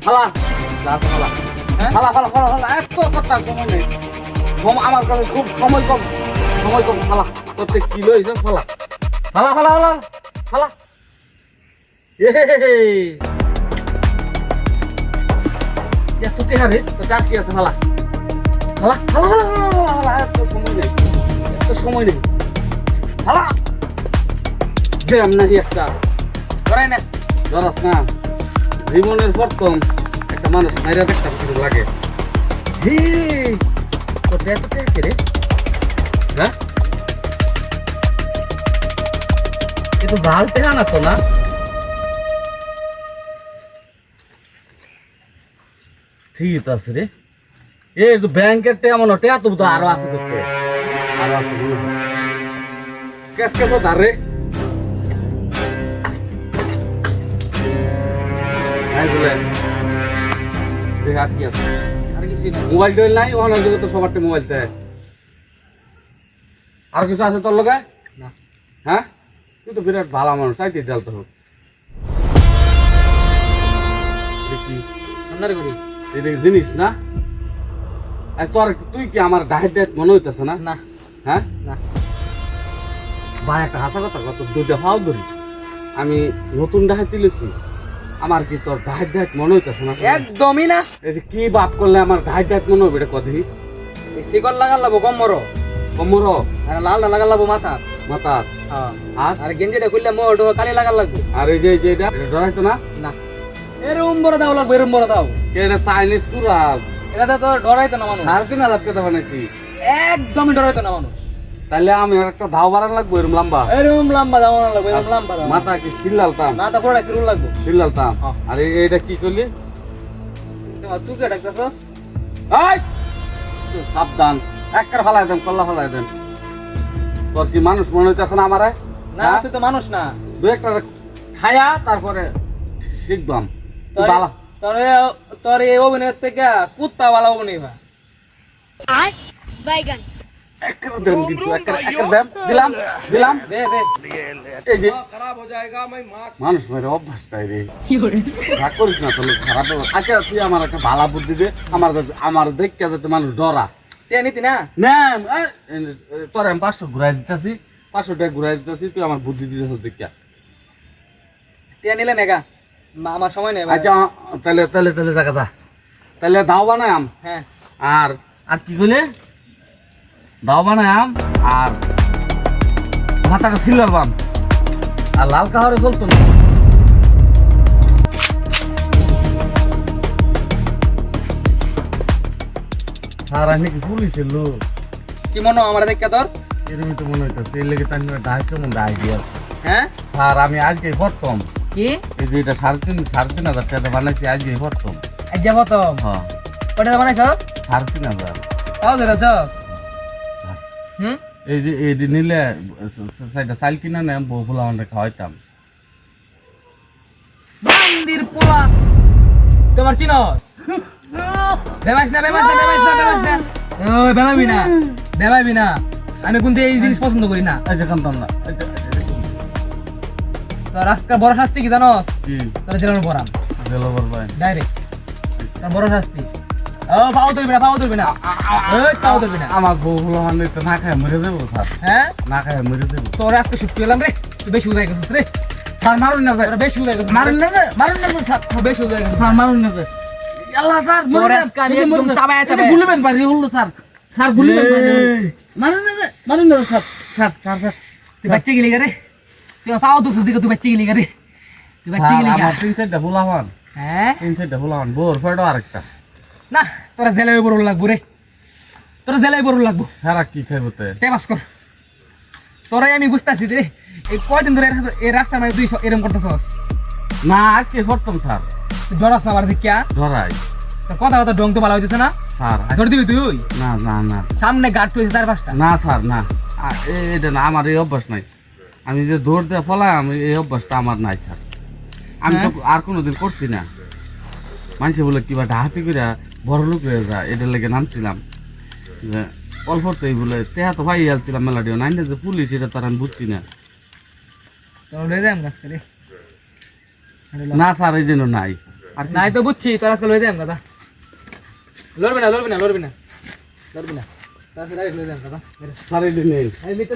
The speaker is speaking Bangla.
ফালা ফালা ফালা ফালা ফালা ফালা এত কথা সময় নেই আমার কাছে খুব সময় কম ফালা তোর কি লইছ ফালা ফালা ফালা ফালা ফালা এত টেহারে তো টাকি আছে ফালা ফালা ফালা ফালা ফালা এত সময় নেই ফালা ব্যায়াম নাকি একটা করাই না ধরাস না জীবনের প্রথম একটা মানুষ মাইরা দেখতে কিছু লাগে হে তোর এত টেহারে রে হ্যাঁ এ তো জাল টেহা না তো না ঠিক আছে রে এই তো ব্যাংকের টেহা মনে টেহা তো আরো আছে করতে আরো আছে কেস ধারে মোবাইল টোবাইল নাই ওখানে তো সবার মোবাইল চাই আর কিছু আছে তোর লগে না হ্যাঁ তুই তো বিরাট ভালো মানুষ চাইতে জ্বালতে হোক জিনিস না তোর তুই কি আমার ডায়েট ডায়েট মনে হইতেছে না না হ্যাঁ না ভাই একটা হাসা কথা কত দুইটা ফাও ধরি আমি নতুন ডায়েট তুলেছি আমার কি তোর ডায়েট ডায়েট মনে হইতেছে না একদমই না এই যে কি বাপ করলে আমার ডায়েট ডায়েট মনে হবে এটা কদি শিকল লাগাল লাগবো কমর আর লাল লাগাল লাগবো মাথা মাথা আর গেঞ্জিটা খুললে মোট কালি লাগাল লাগবো আর এই যে এটা ডরাইতো না না এরম বড় দাও লাগবে এরম বড় দাও এটা চাইনিজ কুরাল এটা তো ডরাইতো না মানুষ 3,500 টাকা বানাইছি একদমই ডরাইতো না মানুষ তাহলে আমি একটা ধাও বাড়ান লাগবো এরম লম্বা দাও লাগবে এরম লম্বা দাও মাথা কি সিল্লালতাম মাথা পড়া শুরু লাগবো সিল্লালতাম আর এইটা কি করলি তুই কে ডাকতেছ এই সাবধান একবার ফালাই দেন কল্লা ফালাই দেন তোর কি মানুষ মনে হইতেছে না আমারে না তুই তো মানুষ না দু একটা খায়া তারপরে শিখবাম তোর এই অভিনয় থেকে কুত্তা वाला অভিনয় বা বাইগান একবার দেন কিন্তু একবার দেন দিলাম দে দে এই যে খারাপ হয়ে যায়গা मैं মানুষ মেরে অভ্যাসটাই রে রাগ করিস না তোর খারাপ আচ্ছা তুই আমার একটা ভালো বুদ্ধি দে আমার দেখতে যাতে মানুষ ডরা তে নিতি না না তোর আমি 500 ঘুরাই দিতেছি 500 টাকা ঘুরাই দিতেছি তুই আমার বুদ্ধি দিতেছ দেখিয়া তে নিলে নেগা আমার সময় নেই আচ্ছা তাহলে জায়গা যা তাহলে দাও বানায়াম হ্যাঁ আর কি কইলে দাও বানায়াম আর মাথাটা সিলভার বাম আর লাল কাহারে চলতো না স্যার আমি কি পুলিশের লোক কি মনে আমার দেখে তোর এরকমই তো মনে হইতেছে এই লেগে তার ডাক কেমন ডাক দিয়া হ্যাঁ স্যার আমি আজকে প্রথম কি এই যে এটা 3,500 টাকা বানাইছি আজকে প্রথম আজ যাবো তো হ্যাঁ কটা বানাইছ 3,500 তাও ধরেছ এই যে এই নিলে চাল কিনা নেই বউ ফুলা আমরা খাওয়াইতাম মন্দির পোলা তোমার চিনস বেমাইস না ওই বেমাইবি না আমি কিন্তু এই জিনিস পছন্দ করি না আচ্ছা কান্তাম না তোর আজকাল বড় শাস্তি কি জানোস কি তোর জেলার পড়াম জেলাবার ভাই ডাইরেক্ট তোর বড় শাস্তি ও পাও ধরবি না ওই পাও ধরবি না আমার বউ ফুলা মানে তো না খায় মরে যাবো স্যার হ্যাঁ না খায় মরে যাবো তোর আজকে ছুটি পেলাম রে তুই বেশি উদয় গেছিস রে স্যার মারুন না তোর বেশি উদয় গেছিস মারুন না স্যার বেশি উদয় গেছিস স্যার মারুন না আল্লাহ স্যার তোর আজকে আমি একদম চাবায় গুলিবেন পারি হলো স্যার গুলিবেন পারি মারুন না স্যার তুই বাচ্চা গেলি রে তুই পাও দুশো দিকে তুই বাচ্চা গেলি রে তুই বাচ্চা গেলি আমার 3-4টা ফুলা হন হ্যাঁ 3-4টা ফুলা হন বোর ফটো আরেকটা না তোরা জেলায় বড় লাগবো রে তোরা জেলায় বড় লাগবো সারা কি খাইবো তে টেবাস কর তোরাই আমি বুঝতেছি রে এই কয়দিন ধরে এই রাস্তার মধ্যে তুই এরকম করতেছস না আজকে করতাম স্যার তুই ডরাস না আমার দিকে ধরাই কথা ডং তো ভালো হইতেছে না স্যার ধরে দিবি তুই না সামনে গাড় তুই 4-5টা না স্যার না এটা না আমার এই অভ্যাস নাই আমি যে দৌড় দিয়ে ফলাই আমি এই অভ্যাসটা আমার নাই স্যার আমি তো আর কোনোদিন করছি না মানুষে বলে কিবা ডাহাতি করে বড় লোক হয়ে যায় এটার লেগে নামছিলাম যে অল্পতেই বলে তেহা তো ভাই আলছিলাম মেলাডিও নাইন যে পুলিশ এটা তার আমি বুঝছি না তোর লয়ে যাম গাছ করে না স্যার এই জন্য নাই আর নাই তো বুঝছি তোর আজকে লয়ে যাম দাদা লড়বি না লড়বি না লড়বি না লড়বি না তাছাড়া লয়ে যাম দাদা স্যার এই নেই এই নিতে